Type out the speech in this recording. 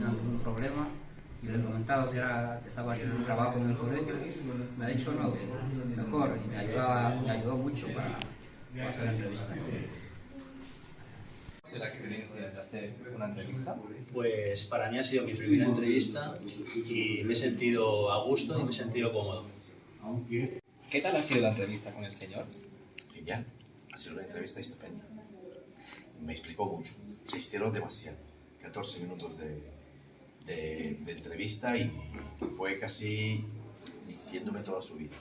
teniendo algún problema y le he comentado que estaba haciendo un trabajo en el colegio. Me ha dicho no, que mejor, y me ayudó mucho para hacer la entrevista. ¿Cuál es la experiencia de hacer una entrevista? Pues para mí ha sido mi primera entrevista y me he sentido a gusto y me he sentido cómodo. ¿Qué tal ha sido la entrevista con el señor? Genial, ha sido una entrevista estupenda. Me explicó mucho, se estiró demasiado. 14 minutos de entrevista y fue casi diciéndome toda su vida.